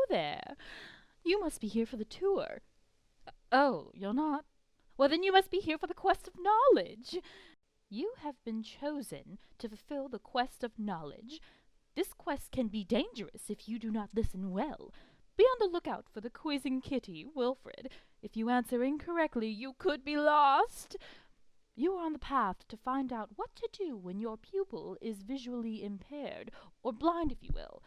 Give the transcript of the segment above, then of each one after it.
there. You must be here for the tour. Oh, you're not? Well, then you must be here for the quest of knowledge. You have been chosen to fulfill the quest of knowledge. This quest can be dangerous if you do not listen well. Be on the lookout for the quizzing kitty, Wilfred. If you answer incorrectly, you could be lost. You are on the path to find out what to do when your pupil is visually impaired, or blind if you will.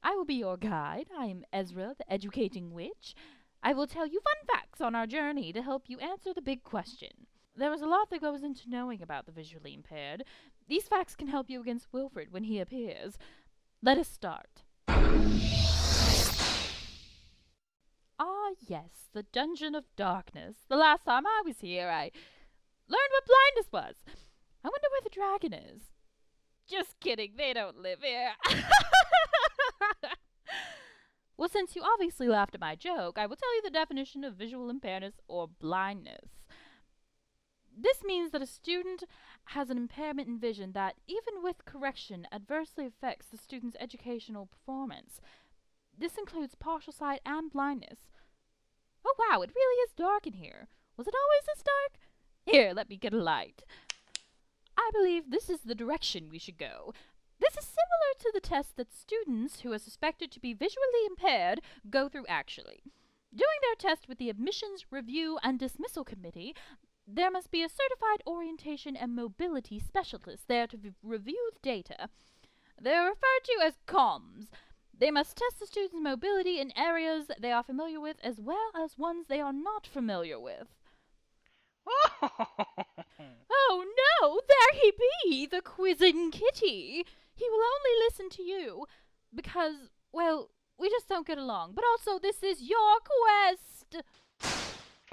I will be your guide. I am Ezra, the educating witch. I will tell you fun facts on our journey to help you answer the big question. There is a lot that goes into knowing about the visually impaired. These facts can help you against Wilfred when he appears. Let us start. Ah, yes, the Dungeon of Darkness. The last time I was here, I learned what blindness was. I wonder where the dragon is. Just kidding, they don't live here. Well, since you obviously laughed at my joke, I will tell you the definition of visual impairment or blindness. This means that a student has an impairment in vision that, even with correction, adversely affects the student's educational performance. This includes partial sight and blindness. Oh wow, it really is dark in here. Was it always this dark? Here, let me get a light. I believe this is the direction we should go. This is similar to the test that students who are suspected to be visually impaired go through actually. During their test with the Admissions Review and Dismissal Committee, there must be a certified orientation and mobility specialist there to review the data. They are referred to as COMs. They must test the student's mobility in areas they are familiar with as well as ones they are not familiar with. Oh no, there he be, the quizzing kitty. He will only listen to you because, well, we just don't get along. But also, this is your quest.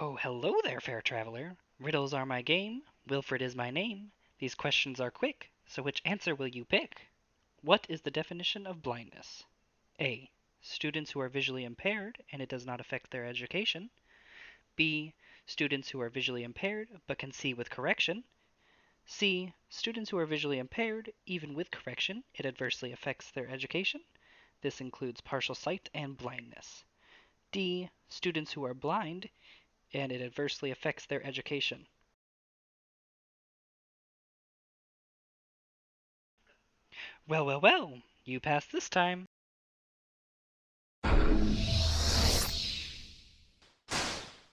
Oh, hello there, fair traveler. Riddles are my game. Wilfred is my name. These questions are quick, so which answer will you pick? What is the definition of blindness? A. Students who are visually impaired and it does not affect their education. B. Students who are visually impaired but can see with correction. C. Students who are visually impaired, even with correction, it adversely affects their education. This includes partial sight and blindness. D. Students who are blind and it adversely affects their education. Well, well, well, you passed this time.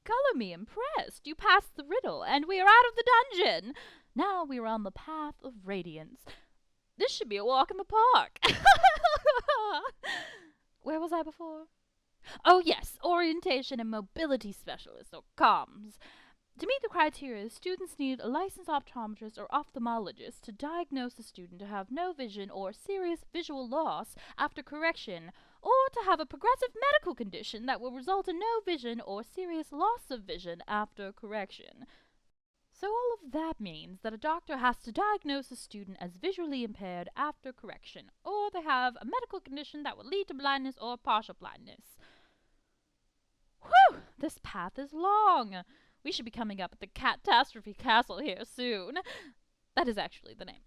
Color me impressed. You passed the riddle, and we are out of the dungeon. Now we are on the path of radiance. This should be a walk in the park. Where was I before? Oh yes, orientation and mobility specialist, or COMS. To meet the criteria, students need a licensed optometrist or ophthalmologist to diagnose the student to have no vision or serious visual loss after correction, or to have a progressive medical condition that will result in no vision or serious loss of vision after correction. So all of that means that a doctor has to diagnose a student as visually impaired after correction, or they have a medical condition that will lead to blindness or partial blindness. Whew! This path is long. We should be coming up at the Catastrophe Castle here soon. That is actually the name.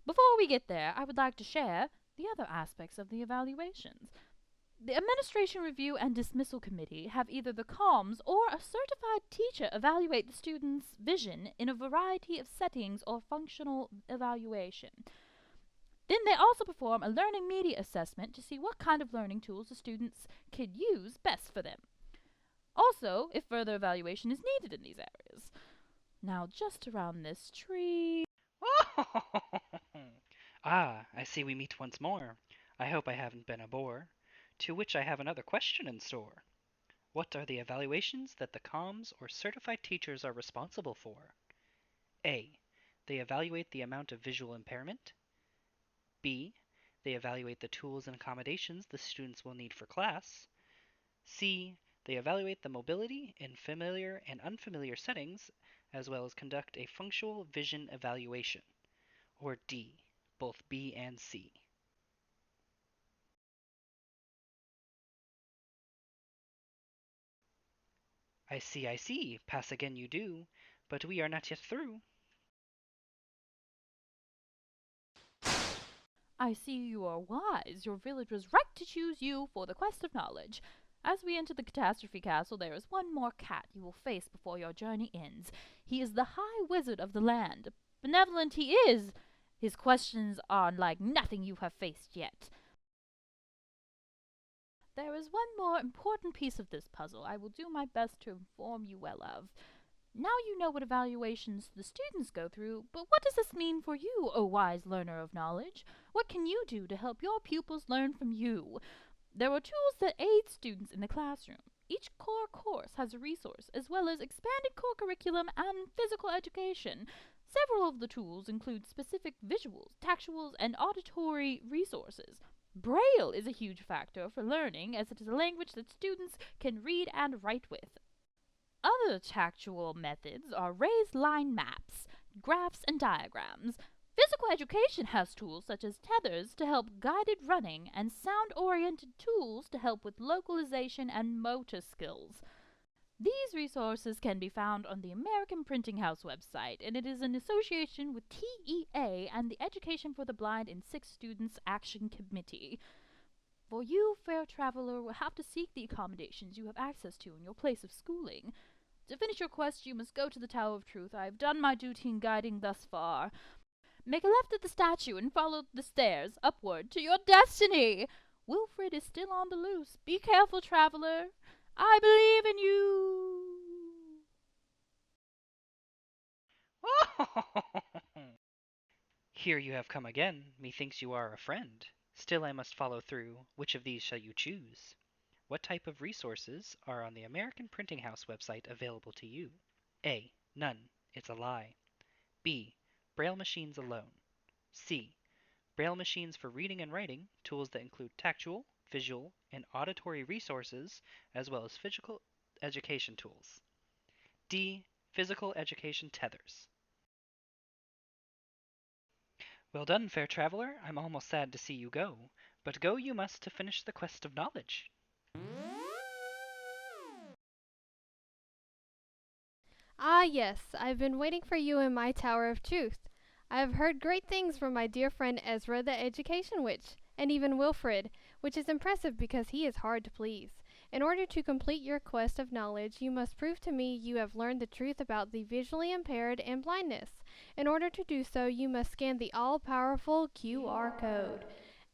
Before we get there, I would like to share the other aspects of the evaluations. The Administration Review and Dismissal Committee have either the COMS or a certified teacher evaluate the student's vision in a variety of settings or functional evaluation. Then they also perform a learning media assessment to see what kind of learning tools the students could use best for them. Also, if further evaluation is needed in these areas. Now, just around this tree. Ah, I see we meet once more. I hope I haven't been a bore. To which I have another question in store. What are the evaluations that the COMs or certified teachers are responsible for? A. They evaluate the amount of visual impairment. B. They evaluate the tools and accommodations the students will need for class. C. They evaluate the mobility in familiar and unfamiliar settings, as well as conduct a functional vision evaluation. Or D. Both B and C. I see, pass again you do, but we are not yet through. I see you are wise. Your village was right to choose you for the quest of knowledge. As we enter the Catastrophe Castle, there is one more cat you will face before your journey ends. He is the High Wizard of the land. Benevolent he is! His questions are like nothing you have faced yet. There is one more important piece of this puzzle I will do my best to inform you well of. Now you know what evaluations the students go through, but what does this mean for you, O wise learner of knowledge? What can you do to help your pupils learn from you? There are tools that aid students in the classroom. Each core course has a resource, as well as expanded core curriculum and physical education. Several of the tools include specific visuals, tactuals, and auditory resources. Braille is a huge factor for learning, as it is a language that students can read and write with. Other tactual methods are raised line maps, graphs, and diagrams. Physical education has tools such as tethers to help guided running and sound-oriented tools to help with localization and motor skills. These resources can be found on the American Printing House website, and it is in association with TEA and the Education for the Blind and Sick Students Action Committee. For you, fair traveler, will have to seek the accommodations you have access to in your place of schooling. To finish your quest, you must go to the Tower of Truth. I have done my duty in guiding thus far. Make a left at the statue and follow the stairs upward to your destiny. Wilfred is still on the loose. Be careful, traveler. I believe in you. Here you have come again. Methinks you are a friend. Still I must follow through. Which of these shall you choose? What type of resources are on the American Printing House website available to you? A. None. It's a lie. B. Braille machines alone. C. Braille machines for reading and writing, tools that include tactual, visual, and auditory resources, as well as physical education tools. D. Physical education tethers. Well done, fair traveler. I'm almost sad to see you go, but go you must to finish the quest of knowledge. Ah, yes, I've been waiting for you in my Tower of Truth. I have heard great things from my dear friend Ezra the Education Witch, and even Wilfred, which is impressive because he is hard to please. In order to complete your quest of knowledge, you must prove to me you have learned the truth about the visually impaired and blindness. In order to do so, you must scan the all-powerful QR code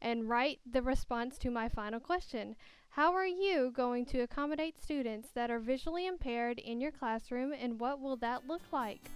and write the response to my final question. How are you going to accommodate students that are visually impaired in your classroom, and what will that look like?